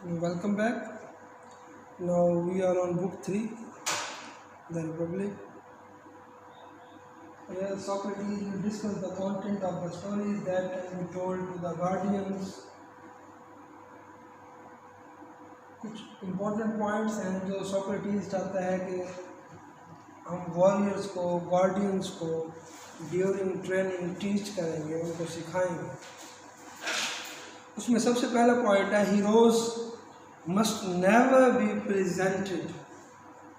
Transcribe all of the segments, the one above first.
Welcome back. Now we are on book 3, The Republic. Here Socrates will discuss the content of the stories that can be told to the guardians. कुछ important points हैं जो Socrates चाहता है कि हम warriors को, guardians को during training teach करेंगे, उनको सिखाएंगे. उसमें सबसे पहला पॉइंट है heroes must never be presented.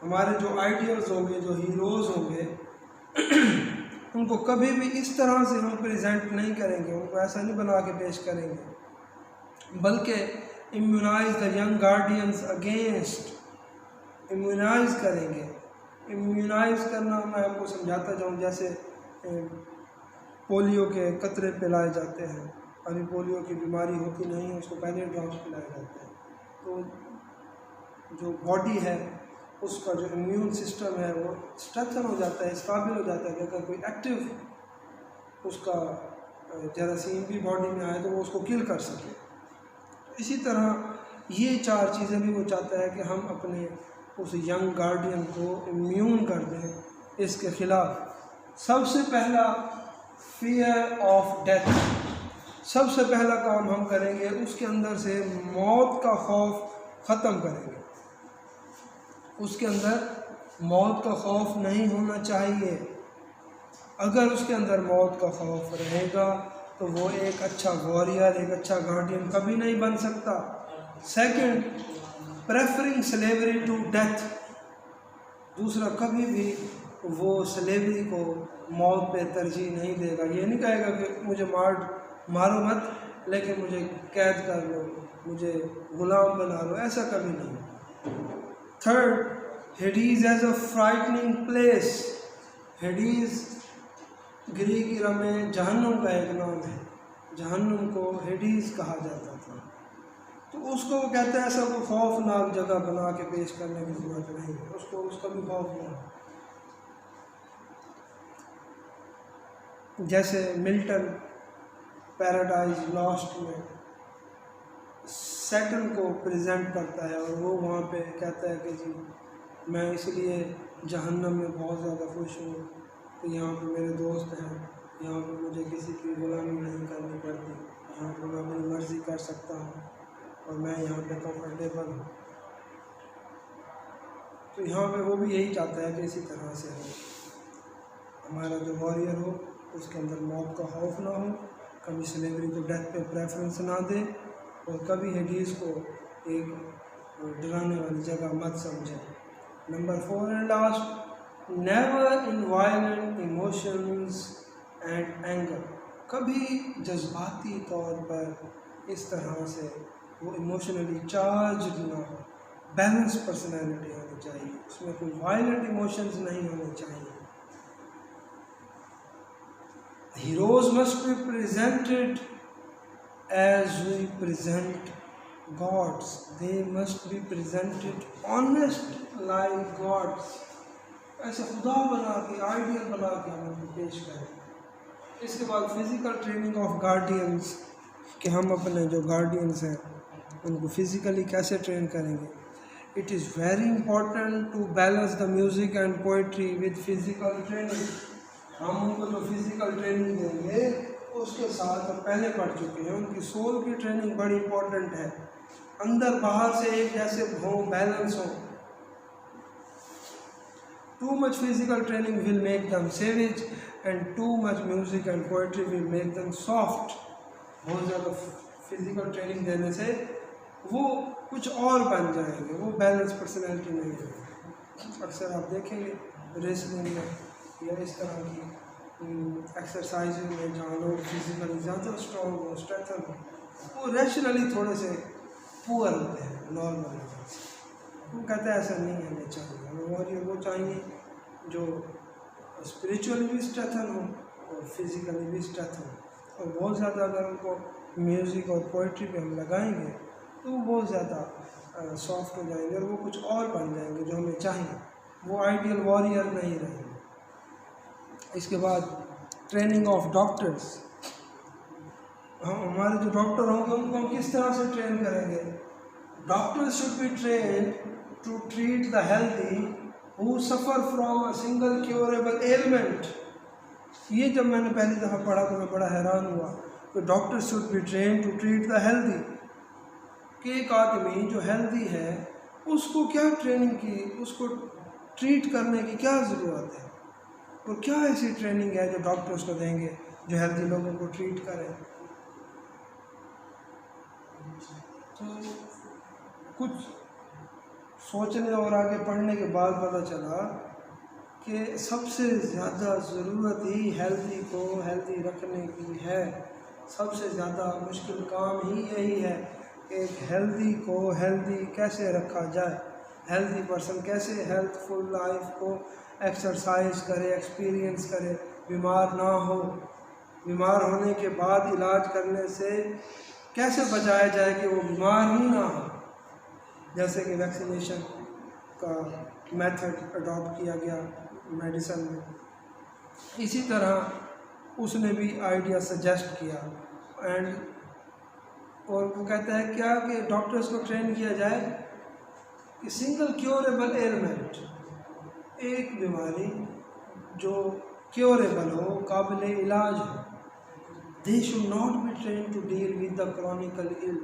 हमारे जो आइडियल्स होंगे, जो हीरोज़ होंगे, उनको कभी भी इस तरह से हम प्रेजेंट नहीं करेंगे, उनको ऐसा नहीं बना के पेश करेंगे, बल्कि immunise the young guardians against, immunise करेंगे. इम्यूनाइज करना मैं आपको समझाता जाऊँ. जैसे पोलियो के कतरे पिलाए जाते हैं, अभी पोलियो की बीमारी होती नहीं है, उसको पहले ड्रॉप्स पिलाए जाते हैं. तो जो बॉडी है उसका जो इम्यून सिस्टम है वो स्ट्रेंथन हो जाता है, इस काबिल हो जाता है कि अगर कोई एक्टिव उसका जरासीम भी बॉडी में आए तो वो उसको किल कर सके. इसी तरह ये चार चीज़ें भी वो चाहता है कि हम अपने उस यंग गार्डियन को इम्यून कर दें इसके ख़िलाफ़. सबसे पहला फियर ऑफ डेथ, सबसे पहला काम हम करेंगे, उसके अंदर से मौत का खौफ ख़त्म करेंगे. उसके अंदर मौत का खौफ नहीं होना चाहिए. अगर उसके अंदर मौत का खौफ रहेगा तो वो एक अच्छा वॉरियर, एक अच्छा गार्डियन कभी नहीं बन सकता. Second, preferring slavery to death. दूसरा, कभी भी वो स्लेवरी को मौत पे तरजीह नहीं देगा. ये नहीं कहेगा कि मुझे मारो मत, लेकिन मुझे कैद कर लो, मुझे गुलाम बना लो, ऐसा कभी नहीं. Third, Hades as a frightening place. Hades Greek era में जहन्नुम का एक नाम है. जहन्नुम को हेडीज कहा जाता था. तो उसको वो कहते हैं ऐसा कोई खौफनाक जगह बना के पेश करने की जरूरत नहीं है, उसको उसका भी खौफ नहीं. जैसे मिल्टन पैराडाइज लॉस्ट में सैटर्न को प्रेजेंट करता है और वो वहाँ पे कहता है कि जी मैं इसलिए जहन्नम में बहुत ज़्यादा खुश हूँ कि यहाँ पे मेरे दोस्त हैं, यहाँ पे मुझे किसी की गुलामी नहीं करनी पड़ती, यहाँ पे मैं अपनी मर्ज़ी कर सकता हूँ और मैं यहाँ पे कंफर्टेबल हूँ. तो यहाँ पे वो भी यही चाहता है कि इसी तरह से हो, हमारा जो वॉरियर हो उसके अंदर मौत का खौफ ना हो, कभी स्लेवरी को डेथ पे प्रेफरेंस ना दे और कभी हेडीज़ को एक डराने वाली जगह मत समझे. Number 4 and last, never in violent emotions and anger. कभी जज्बाती तौर पर इस तरह से वो इमोशनली चार्ज ना हो. बैलेंस पर्सनैलिटी होनी चाहिए, उसमें कोई वायलेंट इमोशंस नहीं होने चाहिए. Heroes must be presented as we present gods. They must be presented honest like gods. ऐसा खुदा बना के, आइडियल बना के हम उनको पेश करें. इसके बाद फिज़िकल ट्रेनिंग ऑफ गार्डियंस, कि हम अपने जो गार्डियंस हैं उनको फिज़िकली कैसे ट्रेन करेंगे. It is very important to balance the music and poetry with physical training. हम उनको जो फिज़िकल ट्रेनिंग देंगे उसके साथ हम पहले पढ़ चुके हैं, उनकी सोल की ट्रेनिंग बड़ी इंपॉर्टेंट है. अंदर बाहर से एक जैसे हो, बैलेंस हो. Too much physical training will make them savage and too much music and poetry will make them soft. बहुत ज़्यादा फिज़िकल ट्रेनिंग देने से वो कुछ और बन जाएंगे, वो बैलेंस पर्सनैलिटी नहीं है. अक्सर आप देखेंगे रेसलिंग में या इस तरह की एक्सरसाइज में जहाँ लोग फिज़िकली ज़्यादा स्ट्रॉन्ग हो, स्ट्रेंथन हो, वो रैशनली थोड़े से पुअर होते हैं नॉर्मल. वो कहते हैं ऐसा नहीं हमें चाहिए. हमें वॉरियर वो चाहिए जो स्पिरिचुअली भी स्ट्रेंथन हो और फिज़िकली भी स्ट्रेंथन हो. और बहुत ज़्यादा अगर उनको म्यूज़िक और पोइट्री पे हम लगाएंगे तो वो बहुत ज़्यादा सॉफ्ट हो जाएंगे और वो कुछ और बन जाएंगे जो हमें चाहिए. वो आइडियल वॉरियर नहीं रहेंगे. इसके बाद ट्रेनिंग ऑफ डॉक्टर्स. हमारे जो डॉक्टर होंगे उनको हम किस तरह से ट्रेन करेंगे. Doctors should be train to treat the healthy who suffer from a single curable element. ये जब मैंने पहली दफ़ा पढ़ा तो मैं बड़ा हैरान हुआ कि doctors should be train to treat the healthy, कि एक आदमी जो हेल्दी है उसको क्या ट्रेनिंग की, उसको ट्रीट करने की क्या ज़रूरत है, और क्या ऐसी ट्रेनिंग है जो डॉक्टर्स को देंगे जो हेल्दी लोगों को ट्रीट करें। तो कुछ सोचने और आगे पढ़ने के बाद पता चला कि सबसे ज़्यादा ज़रूरत ही हेल्दी को हेल्दी रखने की है। सबसे ज़्यादा मुश्किल काम ही यही है कि एक हेल्दी को हेल्दी कैसे रखा जाए, हेल्दी पर्सन कैसे हेल्थफुल लाइफ को एक्सरसाइज करे, एक्सपीरियंस करे, बीमार ना हो, बीमार होने के बाद इलाज करने से कैसे बचाया जाए कि वो बीमार ही ना हो। जैसे कि वैक्सीनेशन का मेथड अडॉप्ट किया गया मेडिसिन में, इसी तरह उसने भी आइडिया सजेस्ट किया। एंड और वो कहता है क्या कि डॉक्टर्स को ट्रेन किया जाए कि सिंगल क्योरेबल एलिमेंट, एक बीमारी जो क्योरेबल हो, काबिल इलाज हो, they should not be train to deal with the chronical ill.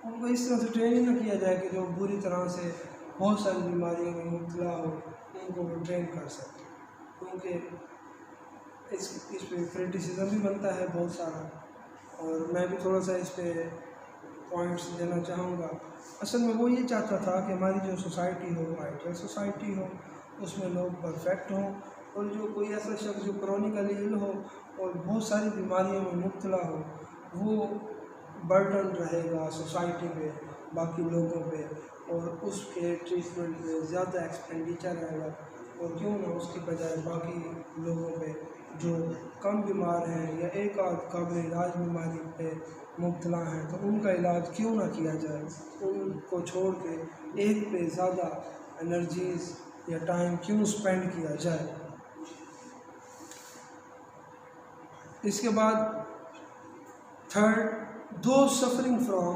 उनको इस तरह से ट्रेन ही ना किया जाए कि जो बुरी तरह से बहुत सारी बीमारियों में मुब्तला हो उनको वो ट्रेन कर सके, क्योंकि इस पर क्रिटिसिज्म भी बनता है बहुत सारा, और मैं भी थोड़ा सा इस पर पॉइंट्स देना चाहूँगा। असल में वो ये चाहता था कि हमारी जो सोसाइटी हो आइडियल सोसाइटी हो, उसमें लोग परफेक्ट हों, और जो कोई ऐसा शख्स जो क्रॉनिकली इल हो और बहुत सारी बीमारियों में मुब्तला हो, वो बर्डन रहेगा सोसाइटी पे, बाकी लोगों पे, और उसके ट्रीटमेंट पे ज़्यादा एक्सपेंडिचर रहेगा, और क्यों ना उसकी बजाय बाकी लोगों पे जो कम बीमार हैं या एक आध काबिल इलाज बीमारी पे मुब्तला हैं तो उनका इलाज क्यों ना किया जाए, उनको छोड़ के एक पे ज़्यादा एनर्जीज़ या टाइम क्यों स्पेंड किया जाए। इसके बाद third, those suffering from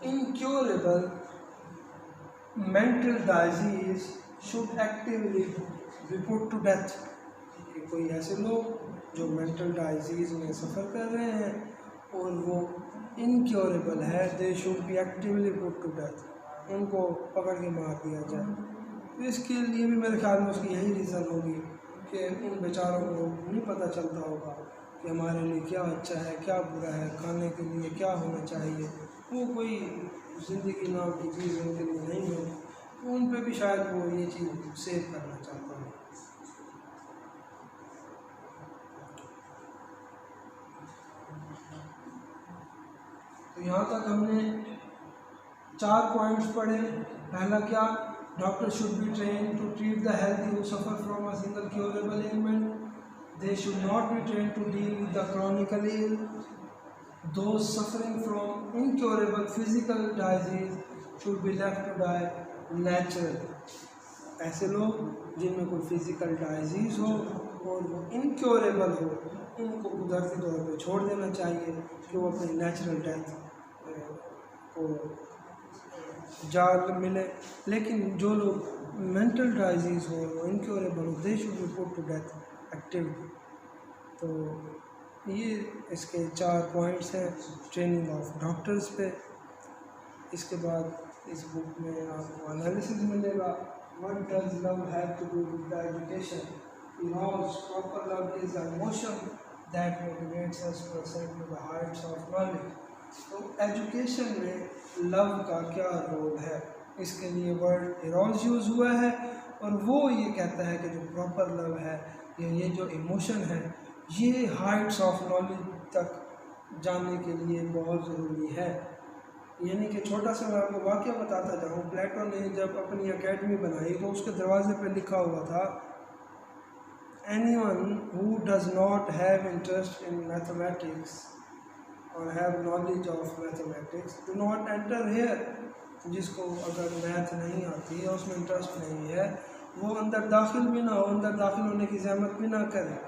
incurable mental disease should actively be put to death। कि कोई ऐसे लोग जो मेंटल डाइजीज़ में सफ़र कर रहे हैं और वो इनक्योरेबल है, they should be actively put to death, उनको पकड़ के मार दिया जाए। तो इसके लिए भी मेरे ख्याल में उसकी यही रीज़न होगी कि उन बेचारों को नहीं पता चलता होगा कि हमारे लिए क्या अच्छा है क्या बुरा है, खाने के लिए क्या होना चाहिए, वो कोई ज़िंदगी नाम की चीज़ उनके लिए नहीं हो, तो उन पे भी शायद वो ये चीज़ सेव करना चाहता है। तो यहाँ तक हमने 4 पॉइंट्स पढ़े। पहला क्या, doctor should be train to treat the healthy who suffer from a single curable element, they should not be trained to deal with the chronically ill, those suffering from incurable physical disease should be left to die naturally। ऐसे लोग जिनमें कोई physical डाइजीज़ हो और वो incurable हो, उनको कुदरती तौर पे छोड़ देना चाहिए कि वो अपनी नेचुरल डेथ को जाल मिले। लेकिन जो लोग मेंटल डाइजीज़ हो, वो इनक्योरेबल हो, they should be put to death actively. तो ये इसके 4 पॉइंट्स हैं ट्रेनिंग ऑफ डॉक्टर्स पे। इसके बाद इस बुक में आपको एनालिसिस मिलेगा। What does love have to do with the education, involves proper love is a emotion that motivates us to ascend to the heights of knowledge. तो education में love का क्या रोल है, इसके लिए वर्ड इरोज यूज़ हुआ है, और वो ये कहता है कि जो प्रॉपर लव है, ये जो इमोशन है, ये हाइट्स ऑफ नॉलेज तक जाने के लिए बहुत ज़रूरी है। यानी कि छोटा सा मैं आपको वाक़या बताता जाऊँ, प्लेटो ने जब अपनी एकेडमी बनाई तो उसके दरवाजे पे लिखा हुआ था, anyone who does not have interest in mathematics और have knowledge of mathematics do not enter here. जिसको अगर मैथ नहीं आती है, उसमें इंटरेस्ट नहीं है, वो अंदर दाखिल भी ना हो, अंदर दाखिल होने की ज़हमत भी ना करे।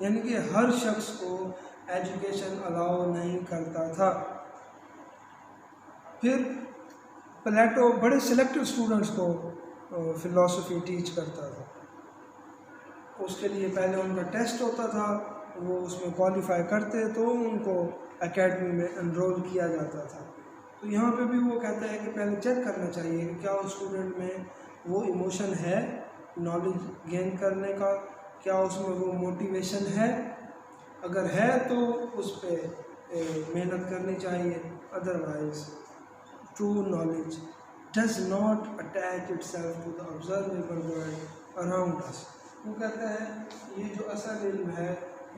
यानी कि हर शख्स को एजुकेशन अलाउ नहीं करता था। फिर प्लेटो बड़े सिलेक्टेड स्टूडेंट्स को फ़िलासफ़ी टीच करता था। उसके लिए पहले उनका टेस्ट होता था, वो उसमें क्वालिफाई करते तो उनको एकेडमी में एनरोल किया जाता था। तो यहाँ पे भी वो कहता है कि पहले चेक करना चाहिए कि क्या उस स्टूडेंट में वो इमोशन है नॉलेज गेन करने का, क्या उसमें वो मोटिवेशन है। अगर है तो उस पर मेहनत करनी चाहिए। Otherwise true knowledge does not attach itself to the observable world around us. वो कहता है ये जो असल इल्म है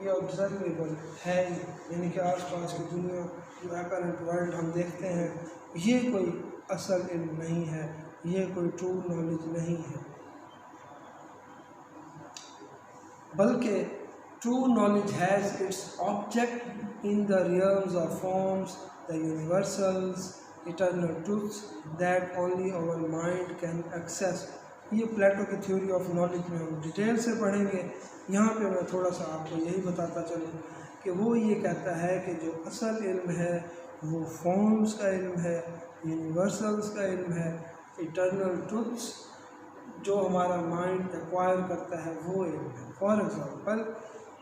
ये ऑब्जर्वेबल है ही, यानी कि आसपास की दुनिया जो अपैरेंट वर्ल्ड हम देखते हैं ये कोई असल इल्म नहीं है, ये कोई ट्रू नॉलेज नहीं है। बल्कि true knowledge has its object in the realms of forms, the universals, eternal truths that only our mind can access. ये प्लेटो की थ्योरी ऑफ नॉलेज में हम डिटेल से पढ़ेंगे। यहाँ पे मैं थोड़ा सा आपको यही बताता चलूँ कि वो ये कहता है कि जो असल इल्म है वो फॉर्म्स का इल्म है, यूनिवर्सल्स का इल्म है, इटर्नल ट्रूथ्स जो हमारा माइंड एक्वायर करता है वो इल्म है। फॉर एग्ज़ाम्पल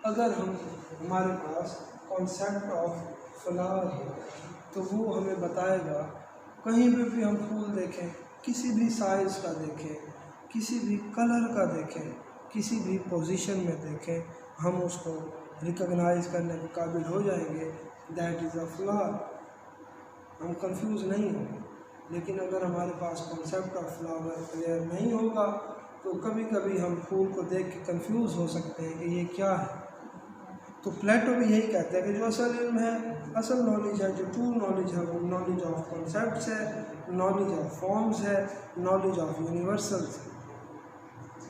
अगर हमारे पास कॉन्सेप्ट ऑफ फ्लावर है तो वो हमें बताएगा, कहीं पे भी हम फूल देखें, किसी भी साइज़ का देखें, किसी भी कलर का देखें, किसी भी पोजीशन में देखें, हम उसको रिकॉग्नाइज करने के काबिल हो जाएंगे, दैट इज़ अ फ्लावर। हम कंफ्यूज नहीं होंगे। लेकिन अगर हमारे पास कॉन्सेप्ट ऑफ फ्लावर क्लियर नहीं होगा तो कभी कभी हम फूल को देख के कंफ्यूज हो सकते हैं कि ये क्या है। तो प्लेटो भी यही कहता है कि जो असल इल्म है, असल नॉलेज है, जो ट्रू नॉलेज है वो नॉलेज ऑफ कॉन्सेप्ट्स है, नॉलेज ऑफ फॉर्म्स है, नॉलेज ऑफ यूनिवर्सल्स है,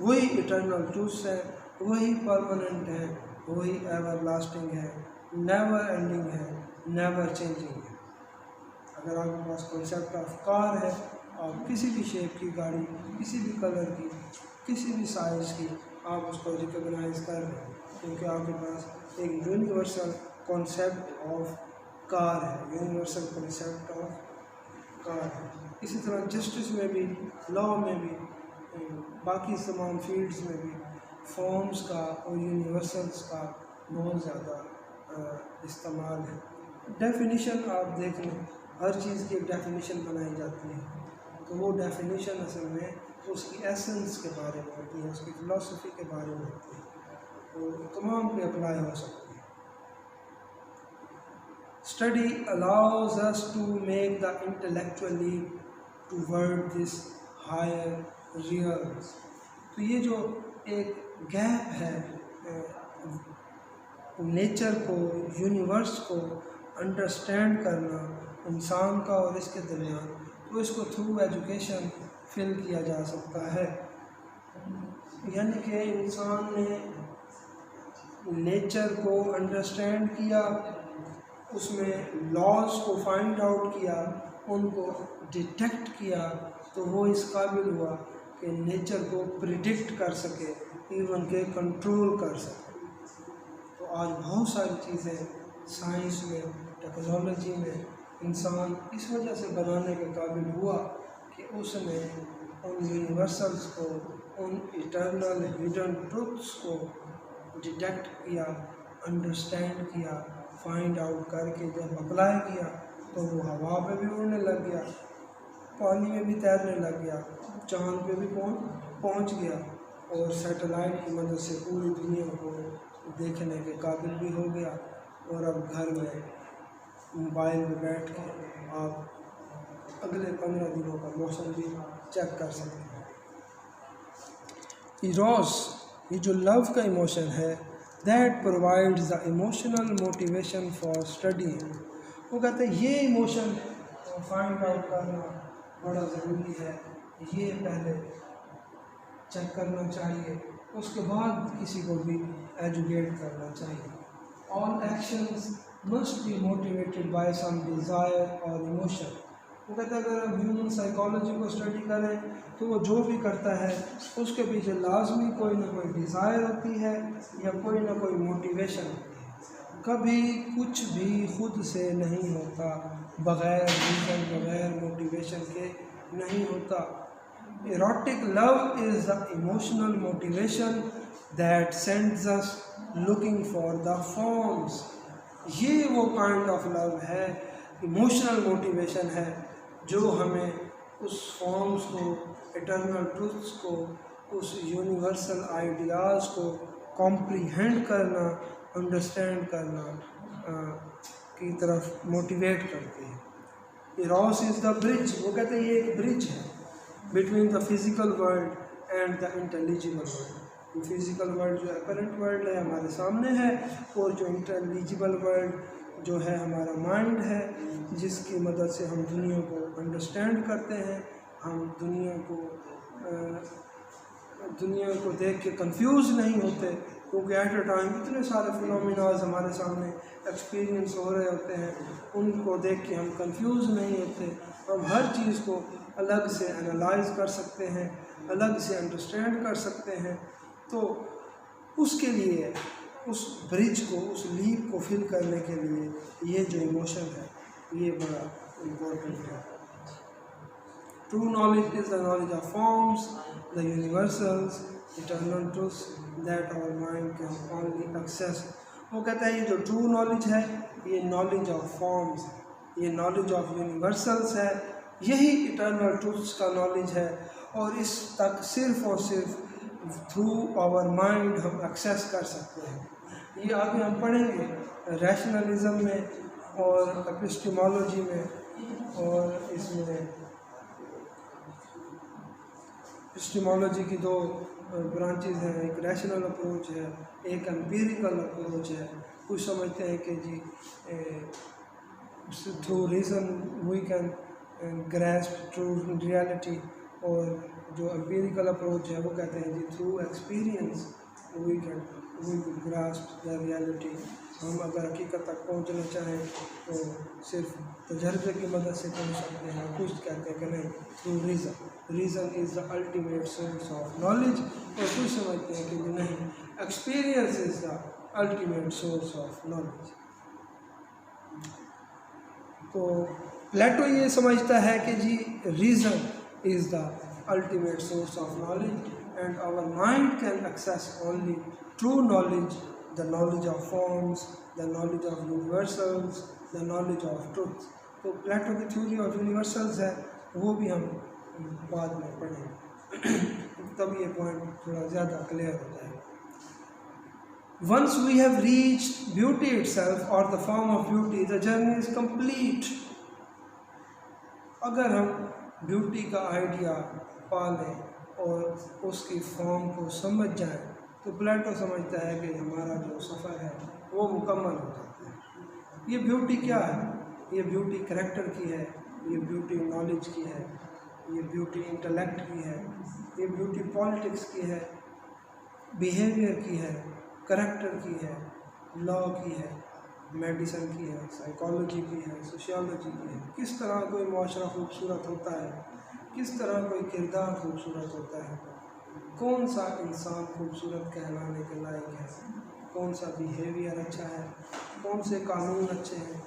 वही इटर्नल ट्रूथ्स है, वही परमानेंट है, वही एवर लास्टिंग है, नेवर एंडिंग है, नेवर चेंजिंग है। अगर आपके पास कॉन्सेप्ट ऑफ कार है, आप किसी भी शेप की गाड़ी, किसी भी कलर की, किसी भी साइज़ की आप उसको रिकॉग्नाइज कर रहे हैं क्योंकि आपके पास एक यूनिवर्सल कॉन्सेप्ट ऑफ कार है, यूनिवर्सल कॉन्सेप्ट ऑफ कार है। इसी तरह जस्टिस में भी, लॉ में भी, बाकी तमाम फील्ड्स में भी फॉर्म्स का और यूनिवर्सल्स का बहुत ज़्यादा इस्तेमाल है। डेफिनेशन आप देख लें, हर चीज़ की एक डेफिनेशन बनाई जाती है, तो वो डेफिनेशन असल में उसकी एसेंस के बारे में होती है, उसकी फ़िलासफ़ी के बारे में होती है, तो तमाम पे अप्लाई हो सकती है। Study allows us to make the intellectual leap toward this higher realms. तो ये जो एक गैप है नेचर को, यूनिवर्स को अंडरस्टैंड करना इंसान का और इसके दरमियान, तो इसको थ्रू एजुकेशन फिल किया जा सकता है। यानी कि इंसान ने नेचर को अंडरस्टैंड किया, उसमें लॉज को फाइंड आउट किया, उनको डिटेक्ट किया, तो वो इस काबिल हुआ कि नेचर को प्रिडिक्ट कर सके, इवन के कंट्रोल कर सके। तो आज बहुत सारी चीज़ें साइंस में, टेक्नोलॉजी में इंसान इस वजह से बनाने के काबिल हुआ कि उसने उन यूनिवर्सल्स को, उन इटर्नल हिडन ट्रुथ्स को डिटेक्ट किया, अंडरस्टैंड किया, फाइंड आउट करके जब अप्लाई किया तो वो हवा पे भी उड़ने लग गया, पानी में भी तैरने लग गया, चांद पे भी पहुंच गया और सैटेलाइट की मदद से पूरी दुनिया को देखने के काबिल भी हो गया। और अब घर में मोबाइल में बैठ के आप अगले 15 दिनों का मौसम भी चेक कर सकते हैं। इरोस, ये जो लव का इमोशन है, that provides the emotional motivation for study. वो कहते हैं ये इमोशन फाइंड आउट करना बड़ा ज़रूरी है, ये पहले चेक करना चाहिए, उसके बाद किसी को भी एजुकेट करना चाहिए। All actions must be motivated by some desire और इमोशन। वो कहते हैं अगर हम ह्यूमन साइकोलॉजी को स्टडी करें तो वो जो भी करता है उसके पीछे लाजमी कोई ना कोई डिज़ायर होती है या कोई ना कोई मोटिवेशन होती है। कभी कुछ भी खुद से नहीं होता बग़ैर रीज़न, बग़ैर मोटिवेशन के नहीं होता। Erotic love is the emotional motivation that sends us looking for the forms. ये वो काइंड ऑफ लव है, इमोशनल मोटिवेशन है जो हमें उस फॉर्म्स को, इटर्नल ट्रूथ्स को, उस यूनिवर्सल आइडियाज़ को कॉम्प्रीहेंड करना, अंडरस्टैंड करना की तरफ मोटिवेट करती है। इरोस इज़ द ब्रिज, वो कहते हैं ये एक ब्रिज है between the physical world and the intelligible world. Physical world जो अपरेंट वर्ल्ड है हमारे सामने है, और जो इंटेलिजिबल वर्ल्ड जो है हमारा माइंड है, जिसकी मदद से हम दुनिया को अंडरस्टैंड करते हैं, हम दुनिया को देख के कंफ्यूज नहीं होते, क्योंकि एट अ टाइम इतने सारे फिनोमिनाज हमारे सामने एक्सपीरियंस हो रहे होते हैं, उनको देख के हम कंफ्यूज नहीं होते। हम हर चीज़ को अलग से एनालाइज कर सकते हैं, अलग से अंडरस्टैंड कर सकते हैं। तो उसके लिए, उस ब्रिज को, उस लीप को फिल करने के लिए ये जो इमोशन है ये बड़ा इम्पोर्टेंट है। True knowledge is the knowledge of forms, the universals, eternal truths that our mind can only access. वो कहता है ये जो ट्रू नॉलेज है ये नॉलेज ऑफ फॉर्म्स है, ये नॉलेज ऑफ यूनिवर्सल्स है, यही इटर्नल ट्रूथ्स का नॉलेज है, और इस तक सिर्फ़ और सिर्फ थ्रू आवर माइंड हम एक्सेस कर सकते हैं। ये आगे हम पढ़ेंगे रैशनलिज्म में और एपिस्टेमोलॉजी में, और इसमें एपिस्टेमोलॉजी की दो ब्रांचेज हैं, एक रैशनल अप्रोच है, एक एम्पिरिकल अप्रोच है। कुछ समझते हैं कि जी through reason we can grasp true reality, और जो एम्पिरिकल अप्रोच है वो कहते हैं जी through experience we grasp the reality. हम अगर हकीकत तक पहुंचना चाहें तो सिर्फ तजर्बे की मदद से पहुंच सकते हैं। कुछ कहते हैं कि नहीं, through reason is the ultimate source of knowledge, और कुछ समझते हैं कि नहीं, experience is the ultimate source of knowledge. तो प्लेटो ये समझता है कि जी reason is the ultimate source of knowledge and our mind can access only true knowledge, the knowledge of forms, the knowledge of universals, the knowledge of truth। तो प्लेटो की theory of universals है, वो भी हम बाद में पढ़ेंगे तब ये पॉइंट थोड़ा ज़्यादा क्लियर हो जाएगा। Once we have reached beauty itself or the form of beauty, the journey is complete। अगर हम ब्यूटी का आइडिया पा लें और उसकी फॉर्म को समझ जाएं, तो प्लेटो समझता है कि हमारा जो सफ़र है वो मुकम्मल हो जाता है। ये ब्यूटी क्या है? ये ब्यूटी करैक्टर की है, ये ब्यूटी नॉलेज की है, ये ब्यूटी इंटेलेक्ट की है, ये ब्यूटी पॉलिटिक्स की है, बिहेवियर की है, करैक्टर की है, लॉ की है, मेडिसिन की है, साइकोलॉजी की है, सोशियोलॉजी की है। किस तरह कोई माशरा खूबसूरत होता है, किस तरह कोई किरदार खूबसूरत होता है, कौन सा इंसान खूबसूरत कहलाने के लायक है, कौन सा बिहेवियर अच्छा है, कौन से कानून अच्छे हैं।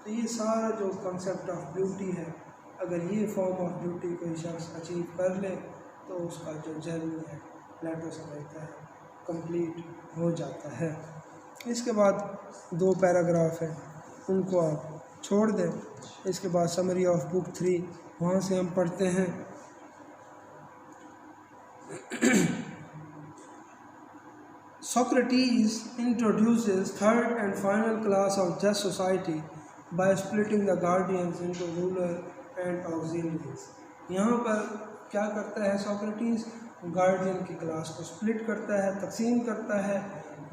तो ये सारा जो कॉन्सेप्ट ऑफ ब्यूटी है, अगर ये फॉर्म ऑफ ब्यूटी कोई शख्स अचीव कर ले तो उसका जो जर्नी है प्लेटो समझता है कंप्लीट हो जाता है। इसके बाद 2 पैराग्राफ हैं, उनको आप छोड़ दें। इसके बाद समरी ऑफ बुक 3 वहाँ से हम पढ़ते हैं। Socrates introduces third and final class of just society by splitting the guardians into ruler and auxiliaries। यहाँ पर क्या करता है सोक्रेटिस? गार्डियन की क्लास को स्प्लिट करता है, तकसीम करता है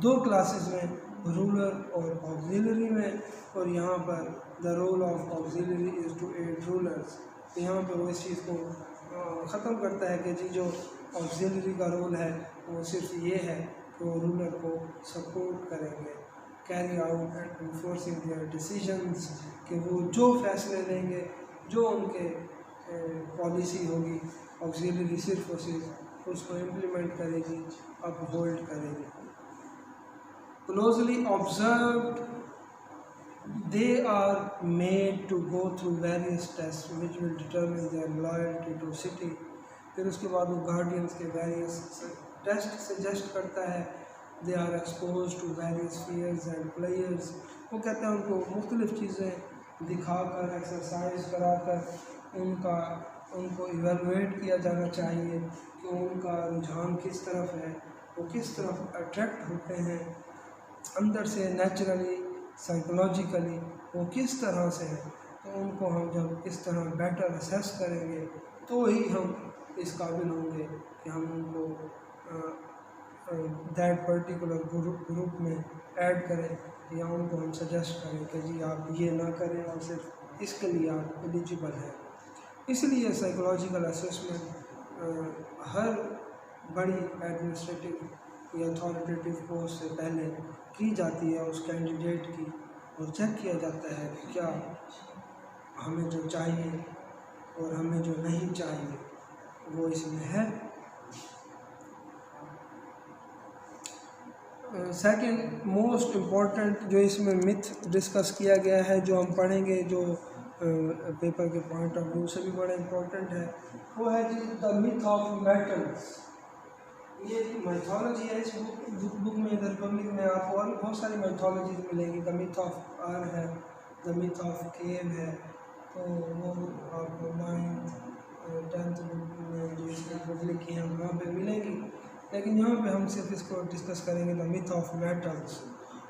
2 क्लासेस में, रूलर और ऑक्सिलरी में। और यहाँ पर the role of auxiliary is to aid rulers. यहाँ पर वो इस चीज़ को ख़त्म करता है कि जी जो ऑक्सिलरी का रोल है वो सिर्फ ये है कि वो रूलर को सपोर्ट करेंगे, carry out and enforcing their decisions, कि वो जो फैसले लेंगे, जो उनके पॉलिसी होगी, ऑक्सिलरी सिर्फ और सिर्फ उसको इम्प्लीमेंट करेगी, अपहोल्ड करेगी। Closely observed they are made to go through various tests which will determine their loyalty to city. फिर उसके बाद वो गार्डियंस के वेरियस टेस्ट सजेस्ट करता है. They are expose to various fears and players. वो कहते हैं उनको मुख्तलिफ़ चीज़ें दिखाकर एक्सरसाइज कराकर उनको इवेलुएट किया जाना चाहिए कि उनका रुझान किस तरफ है, वो किस तरफ अट्रैक्ट होते हैं अंदर से नेचुरली साइकोलॉजिकली, वो किस तरह से है. तो उनको हम जब इस तरह बेटर असेस करेंगे तो ही हम इस काबिल होंगे कि हम उनको दैट पर्टिकुलर ग्रुप में ऐड करें या उनको हम सजेस्ट करें कि जी आप ये ना करें और सिर्फ इसके लिए आप एलिजिबल हैं. इसलिए साइकोलॉजिकल असेसमेंट हर बड़ी एडमिनिस्ट्रेटिव या अथॉरिटेटिव पोस्ट से पहले की जाती है उस कैंडिडेट की, और चेक किया जाता है कि क्या हमें जो चाहिए और हमें जो नहीं चाहिए वो इसमें है. सेकंड मोस्ट इम्पॉर्टेंट जो इसमें मिथ डिस्कस किया गया है, जो हम पढ़ेंगे, जो पेपर के पॉइंट ऑफ व्यू से भी बड़ा इम्पोर्टेंट है, वो है जी द मिथ ऑफ मेटल्स. ये मैथोलॉजी है इस बुक में. इधर पब्लिक में आपको और बहुत सारी मैथोलॉजीज मिलेंगी. द मिथ ऑफ आर है, द मिथ ऑफ केव है, तो वो आपको 9th-10th बुक में जो इसकी बुक लिखी है वहाँ पे मिलेंगी. लेकिन यहाँ पे हम सिर्फ इसको डिस्कस करेंगे. The myth of metals.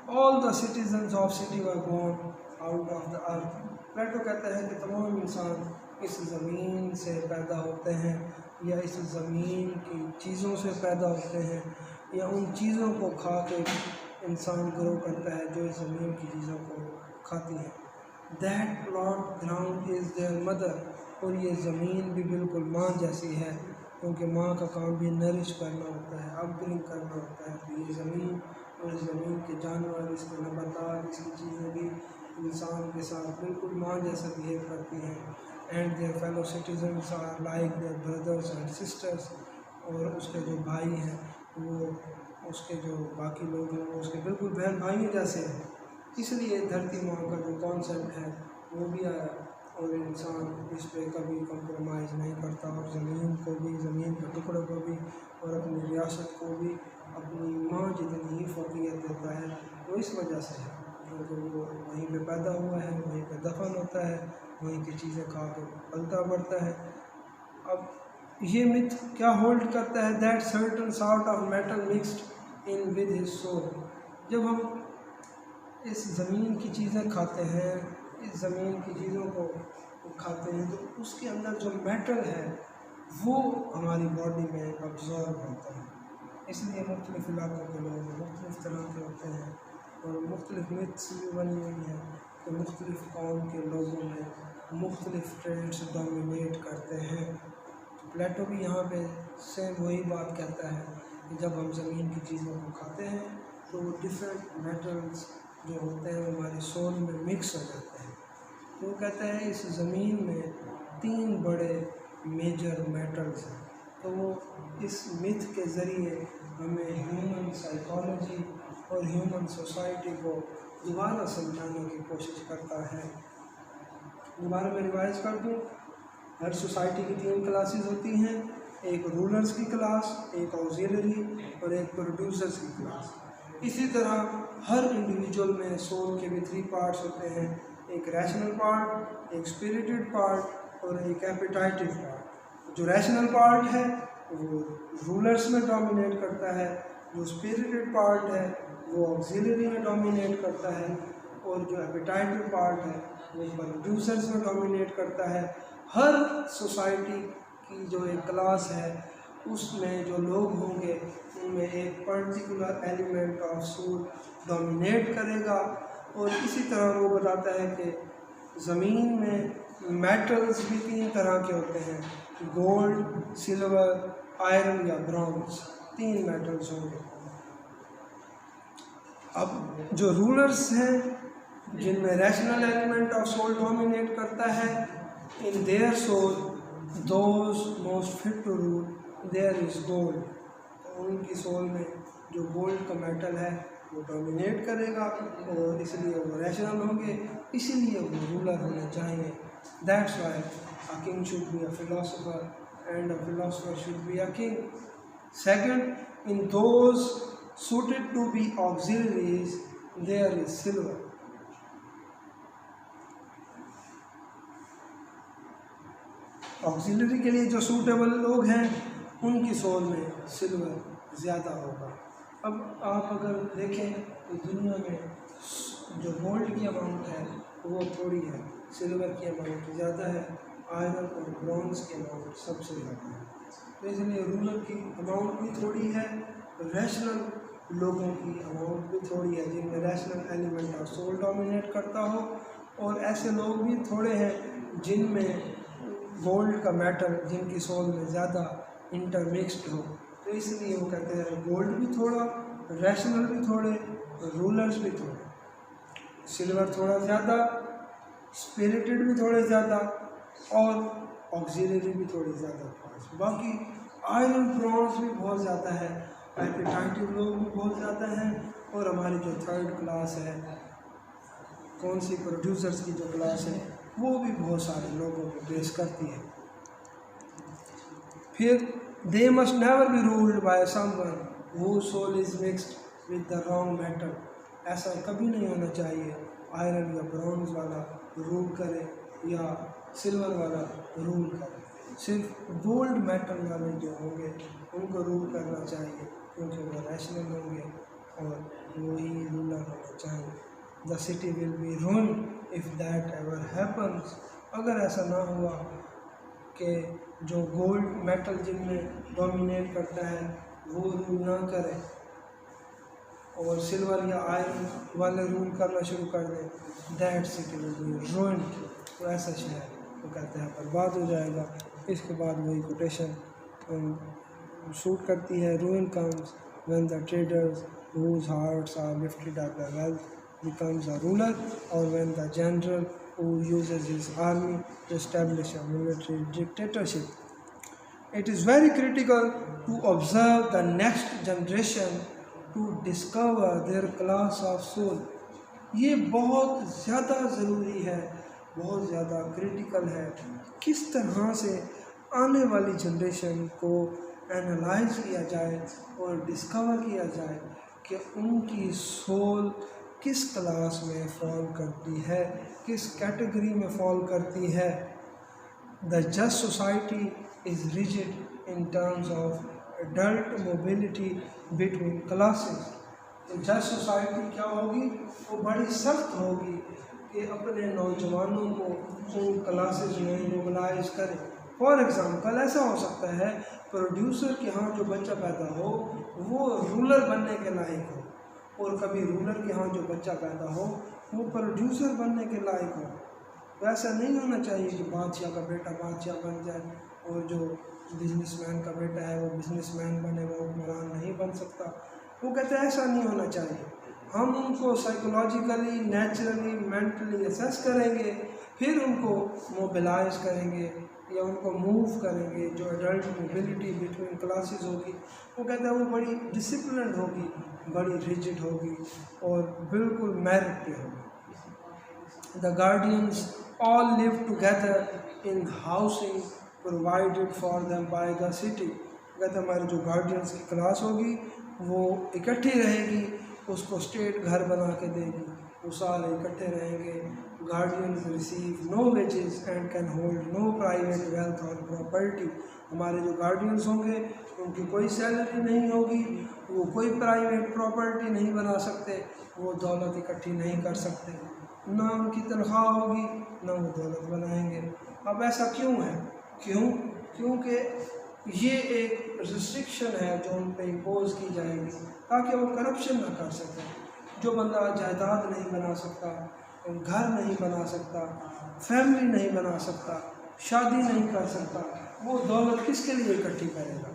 All the citizens of city were born out of the earth. Plato कहता है कि तमाम इंसान इस ज़मीन से पैदा होते हैं या इस ज़मीन की चीज़ों से पैदा होते हैं या उन चीज़ों को खा के इंसान ग्रो करता है जो इस ज़मीन की चीज़ों को खाती हैं. That plot ground is there mother. और ये ज़मीन भी बिल्कुल माँ जैसी है, क्योंकि माँ का काम भी नरिश करना होता है, अपब्रिंग करना होता है. तो ये ज़मीन और इस ज़मीन के जानवर, इसके नबातात, इसकी चीज़ें भी इंसान के साथ बिल्कुल माँ जैसा बिहेव करती हैं. And their fellow citizens are like their brothers and sisters. और उसके जो भाई हैं वो उसके जो बाकी लोग हैं वो उसके बिल्कुल बहन भाई जैसे हैं. इसलिए धरती माँ का जो कॉन्सेप्ट है वो भी आया, और इंसान इस पर कभी कंप्रोमाइज़ नहीं करता, और ज़मीन को भी, ज़मीन के टुकड़े को भी और अपनी रियासत को भी अपनी माँ जितनी ही फौकियत देता है. वो इस वजह से है क्योंकि वो वहीं पे पैदा हुआ है, वहीं पे दफन होता है, वहीं की चीज़ें खा के पलता बढ़ता है. अब ये मिथ क्या होल्ड करता है? That certain sort of metal mixed in with his soul. जब हम इस ज़मीन की चीज़ें खाते हैं, इस ज़मीन की चीज़ों को खाते हैं, तो उसके अंदर जो मेटल है वो हमारी बॉडी में अब्जॉर्ब होता है. इसलिए मुख्तलिफ़ इलाक़ों के लोग मुख्तलिफ़ तरह के होते हैं, और मुख्तलिफ़ मिथ्स भी बनी हुई हैं कि मुख्तलिफ़ कौम के लोगों में मुख्तलिफ़ ट्रेड्स डोमिनेट करते हैं. प्लेटो भी यहाँ पे सेम वही बात कहता है कि जब हम ज़मीन की चीज़ों को खाते हैं तो वो डिफरेंट मेटल्स जो होते हैं वो हमारे सोल में मिक्स हो जाते हैं. तो वो कहता है इस ज़मीन में 3 बड़े मेजर मेटल्स हैं. तो वो इस मिथ के ज़रिए हमें ह्यूमन साइकोलॉजी और ह्यूमन सोसाइटी को दोबारा समझाने की कोशिश करता है. दोबारा मैं रिवाइज़ कर दूँ. हर सोसाइटी की 3 क्लासेस होती हैं. एक रूलर्स की क्लास, एक ऑक्सिलरी और एक प्रोड्यूसर्स की क्लास. इसी तरह हर इंडिविजुअल में सोल के भी 3 पार्ट्स होते हैं. एक रैशनल पार्ट, एक स्पिरिटेड पार्ट और एक एपिटाइटिव पार्ट. जो रैशनल पार्ट है वो रूलर्स में डोमिनेट करता है, जो स्पिरिटेड पार्ट है वो ऑक्सिलरी में डोमिनेट करता है, और जो एपिटाइटिव पार्ट है वो प्रोड्यूसर्स में डोमिनेट करता है. हर सोसाइटी की जो एक क्लास है उसमें जो लोग होंगे उनमें एक particular element of soul dominate करेगा. और इसी तरह वो बताता है कि ज़मीन में मेटल्स भी 3 तरह के होते हैं. गोल्ड, सिल्वर, आयरन या ब्रॉन्ज, 3 मेटल्स होंगे. अब जो रूलर्स हैं जिनमें rational element of soul dominate करता है, in their soul those most fit to rule there is gold. तो उनकी सोल में जो गोल्ड का मेटल है वो डोमिनेट करेगा और इसलिए वो रैशनल होंगे, इसीलिए वो रूलर होने चाहिए। That's why a king should be a philosopher and a philosopher should be a king. Second, in those suited to be auxiliaries there is silver. Auxiliary के लिए जो सूटेबल लोग हैं उनकी सोल में सिल्वर ज़्यादा होगा। अब आप अगर देखें तो दुनिया में जो गोल्ड की अमाउंट है वो थोड़ी है, सिल्वर की अमाउंट ज़्यादा है, आयरन और ब्रॉन्ज की अमाउंट सबसे ज़्यादा है। तो इसलिए रूलर की अमाउंट भी थोड़ी है, रैशनल लोगों की अमाउंट भी थोड़ी है जिनमें रैशनल एलिमेंट और सोल डोमिनेट करता हो, और ऐसे लोग भी थोड़े हैं जिनमें गोल्ड का मेटल जिनकी सोल में ज़्यादा इंटरमिक्सड हो। तो इसलिए वो कहते हैं गोल्ड भी थोड़ा, रैशनल भी थोड़े, रूलर्स भी थोड़े, सिल्वर थोड़ा ज़्यादा, स्पिरिटेड भी थोड़े ज़्यादा और ऑक्सिलरी भी थोड़ी ज़्यादा खास। बाकी आयरन ब्रॉन्ज भी बहुत ज़्यादा है, एपिटाइटिव लोग भी बहुत ज़्यादा हैं, और हमारी जो थर्ड क्लास है, कौन सी प्रोड्यूसर्स की जो क्लास है, वो भी बहुत सारे लोगों को बेस करती है। फिर they must never be ruled by someone who soul is mixed with the wrong metal. ऐसा कभी नहीं होना चाहिए आयरन या ब्रॉन्ज वाला रूल करे या सिल्वर वाला रूल करे, सिर्फ गोल्ड मेटल वाले जो होंगे उनको रूल करना चाहिए, क्योंकि वो रैशनल होंगे और वही रूलर होना चाहिए। The city will be ruined if that ever happens. अगर ऐसा ना हुआ कि जो गोल्ड मेटल जिनमें डोमिनेट करता है वो रूल ना करे और सिल्वर या आयरन वाले रूल करना शुरू कर दें, that city will be ruined. तो ऐसा शहर वो कहते हैं बर्बाद हो जाएगा। इसके बाद वही कोटेशन शूट करती है, रूइन comes when the traders whose hearts are lifted up by wealth becomes a ruler, or when the general who uses his army to establish a military dictatorship. It is very critical to observe the next generation to discover their class of soul. ये बहुत ज़्यादा ज़रूरी है, बहुत ज़्यादा critical है, किस तरह से आने वाली जनरेशन को एनालाइज किया जाए और डिस्कवर किया जाए कि उनकी सोल किस क्लास में फॉल करती है, किस कैटेगरी में फॉल करती है। The just society is rigid in terms of adult mobility between classes. तो जस्ट सोसाइटी क्या होगी, वो बड़ी सख्त होगी कि अपने नौजवानों को उन क्लासेस में मोबिलाइज करें। फॉर एग्ज़ाम्पल ऐसा हो सकता है प्रोड्यूसर के यहाँ जो बच्चा पैदा हो वो रूलर बनने के लायक हो, और कभी रूलर के यहाँ जो बच्चा पैदा हो वो प्रोड्यूसर बनने के लायक हो। तो ऐसा नहीं होना चाहिए कि बादशाह का बेटा बादशाह बन जाए और जो बिजनेसमैन का बेटा है वो बिजनेसमैन बने, वो हुक्मरान नहीं बन सकता। वो कहते हैं ऐसा नहीं होना चाहिए। हम उनको साइकोलॉजिकली, नेचुरली, मेंटली असेस करेंगे, फिर उनको मोबिलाइज करेंगे या उनको मूव करेंगे। जो एडल्ट मोबिलिटी बिटवीन क्लासेस होगी वो कहते हैं वो बड़ी डिसिप्लिन्ड होगी, बड़ी रिजिड होगी और बिल्कुल मेरिट पे होगी। The guardians all live together in housing provided for them by the city. कहते हमारे जो गार्डियंस की क्लास होगी वो इकट्ठी रहेगी, उसको स्टेट घर बना के देगी, वो सारे इकट्ठे रहेंगे। Guardians receive no wages and can hold no private wealth और प्रॉपर्टी। हमारे जो गार्डियंस होंगे उनकी कोई सैलरी नहीं होगी, वो कोई प्राइवेट प्रॉपर्टी नहीं बना सकते, वो दौलत इकट्ठी नहीं कर सकते, ना उनकी तनख्वाह होगी ना वो दौलत बनाएंगे। अब ऐसा क्यों है? क्योंकि ये एक रिस्ट्रिक्शन है जो उन पर इम्पोज की जाएगी ताकि वो करप्शन ना कर सकें। जो बंदा जायदाद नहीं बना सकता, घर नहीं बना सकता, फैमिली नहीं बना सकता, शादी नहीं कर सकता, वो दौलत किसके लिए इकट्ठी करेगा?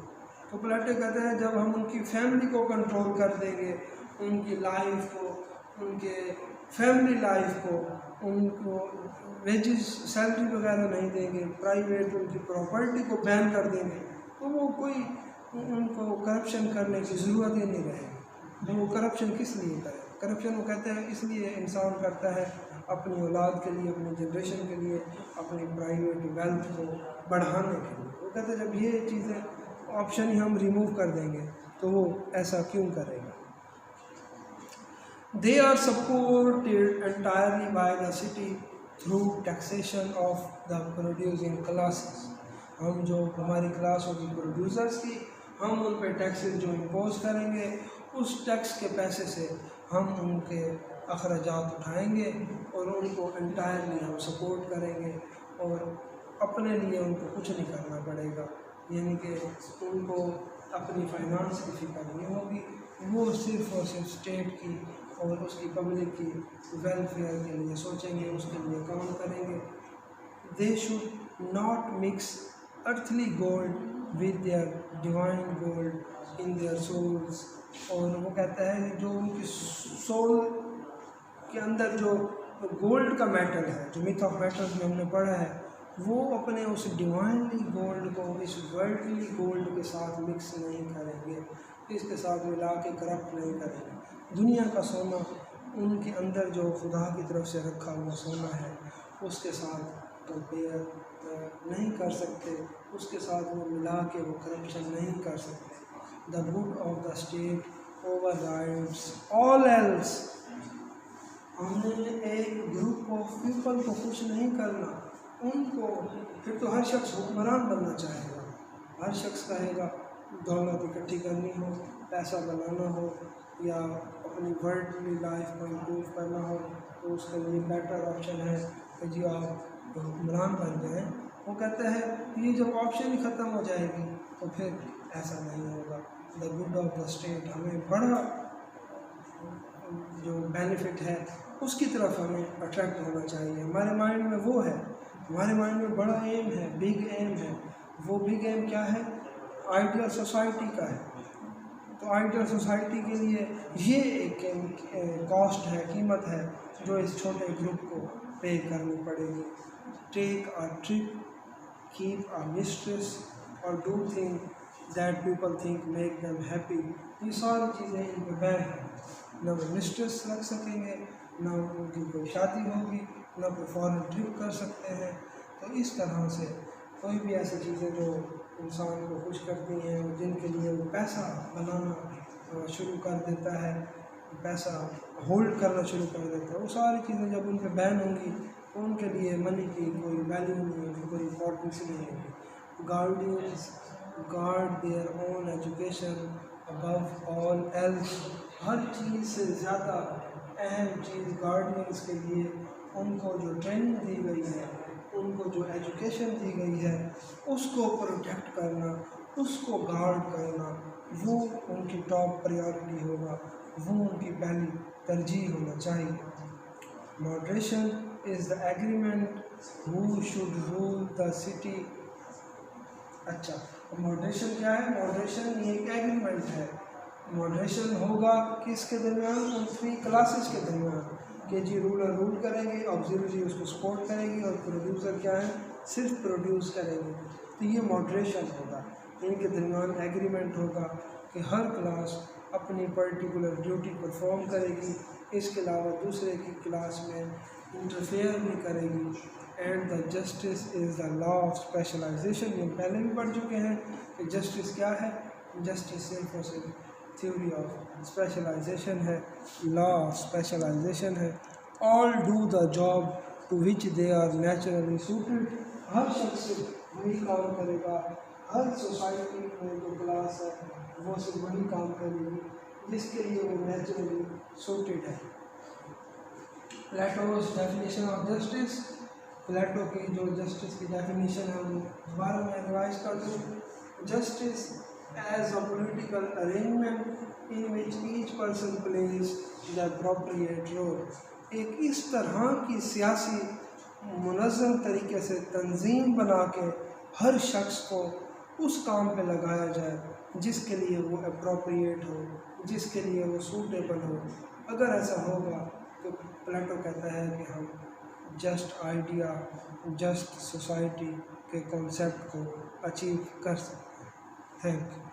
तो प्लेटो कहते हैं जब हम उनकी फैमिली को कंट्रोल कर देंगे, उनकी लाइफ को, उनके फैमिली लाइफ को, उनको वेजेस सैलरी वगैरह नहीं देंगे, प्राइवेट उनकी प्रॉपर्टी को बैन कर देंगे, तो वो कोई उनको करप्शन करने की ज़रूरत ही नहीं रहेगी। तो वो करप्शन किस लिए करे? करप्शन वो कहते हैं इसलिए इंसान करता है अपनी औलाद के लिए, अपनी जनरेशन के लिए, अपनी प्राइवेट वेल्थ को बढ़ाने के लिए। वो कहते हैं जब ये चीज़ें ऑप्शन ही हम रिमूव कर देंगे तो वो ऐसा क्यों करेगा? They are supported entirely by the city through taxation of the producing classes. हम जो हमारी क्लास होगी प्रोड्यूसर्स की, हम उन पर टैक्सेस जो इम्पोज करेंगे, उस टैक्स के पैसे से हम उनके अखराजात उठाएंगे और उनको एंटायरली हम सपोर्ट करेंगे और अपने लिए उनको कुछ नहीं करना पड़ेगा। यानी कि उनको अपनी फाइनेंस की फिक्र नहीं होगी, वो सिर्फ और सिर्फ स्टेट की और उसकी पब्लिक की वेलफेयर के लिए सोचेंगे, उसके लिए काम करेंगे। They should not mix earthly gold with their divine gold in their souls. और वो कहता है कि जो उनकी सोल के अंदर जो गोल्ड का मेटल है, जो मिथ ऑफ मेटल में हमने पढ़ा है, वो अपने उस डिवाइनली गोल्ड को इस वर्ल्डली गोल्ड के साथ मिक्स नहीं करेंगे, इसके साथ मिला के करप्ट नहीं करेंगे। दुनिया का सोना उनके अंदर जो खुदा की तरफ से रखा हुआ सोना है उसके साथ कंपेयर नहीं कर सकते, उसके साथ वो मिला के वो करप्शन नहीं कर सकते। The good of the state overrides all else. हमने एक ग्रुप ऑफ पीपल को खुश नहीं करना, उनको फिर तो हर शख्स हुक्मरान बनना चाहेगा। हर शख्स कहेगा दौलत इकट्ठी करनी हो, पैसा बनाना हो या अपनी वर्ल्डली लाइफ को इम्प्रूव करना हो तो उसके लिए बेटर ऑप्शन है कि जी आप हुक्मरान बन जाएँ। वो कहता है ये जब ऑप्शन ही ख़त्म हो जाएगी तो फिर ऐसा नहीं होगा। The good of the state, हमें बड़ा जो बेनिफिट है उसकी तरफ हमें अट्रैक्ट होना चाहिए। हमारे माइंड में वो है, हमारे माइंड में बड़ा एम है, बिग एम है। वो बिग एम क्या है? आइडियल सोसाइटी का है। तो आइडियल सोसाइटी के लिए ये एक कॉस्ट है, कीमत है जो इस छोटे ग्रुप को पे करनी पड़ेगी। Take a trip, keep a mistress और do thing that people think make them happy. ये सारी चीज़ें इन पर बैन हैं। ना वो मिस्ट्रेस रख सकेंगे, ना उनकी कोई शादी होगी, ना कोई फॉरेन ट्रिप कर सकते हैं। तो इस तरह से कोई भी ऐसी चीज़ें जो इंसान को खुश करती हैं और जिनके लिए वो पैसा बनाना शुरू कर देता है, पैसा होल्ड करना शुरू कर देता है, वो सारी चीज़ें जब उन पर बैन होंगी तो उनके लिए मनी की कोई वैल्यू नहीं होगी, कोई इम्पोर्टेंस नहीं होगी। Guardians guard their own education above all else. हर चीज़ से ज़्यादा अहम चीज़ गार्डियंस के लिए उनको जो ट्रेनिंग दी गई है, उनको जो एजुकेशन दी गई है, उसको प्रोटेक्ट करना, उसको गार्ड करना, वो उनकी टॉप प्रायोरिटी होगा, वो उनकी पहली तरजीह होना चाहिए। Moderation is the agreement who should rule the city. अच्छा, मॉडरेशन क्या है? मॉडरेशन ये एक एग्रीमेंट है। मॉडरेशन होगा किसके दरमियान? उन 3 क्लासेस के दरमियान कि जी रूलर रूल करेंगे, ऑब्जर्वरी उसको सपोर्ट करेगी और प्रोड्यूसर क्या है? सिर्फ प्रोड्यूस करेंगे। तो ये मॉडरेशन होगा, इनके दरमियान एग्रीमेंट होगा कि हर क्लास अपनी पर्टिकुलर ड्यूटी परफॉर्म करेगी, इसके अलावा दूसरे की क्लास में इंटरफेयर नहीं करेगी। And the justice is the law of specialisation. ये पहले भी पढ़ चुके हैं कि जस्टिस क्या है। जस्टिस सिर्फ और सिर्फ थ्योरी ऑफ स्पेशलाइजेशन है, लॉ ऑफ स्पेशलाइजेशन है। All do the job to which they are naturally suited. हर शख्स वही काम करेगा, हर सोसाइटी में जो क्लास है वो सिर्फ वही काम करेगी जिसके लिए वो नेचुरली सूटेड है। Plato's definition of justice. Plato की जो जस्टिस की डेफिनेशन है वो दोबारा मैं रिवाइज कर दूँ। Justice as a political arrangement in which each person plays the appropriate role. एक इस तरह की सियासी मुनज़्ज़म तरीके से तंजीम बना के हर शख्स को उस काम पे लगाया जाए जिसके लिए वो अप्रोप्रिएट हो, जिसके लिए वो सूटेबल हो। अगर ऐसा होगा तो प्लेटो कहता है कि हम जस्ट आइडिया, जस्ट सोसाइटी के कॉन्सेप्ट को अचीव कर सकते हैं। Thank you.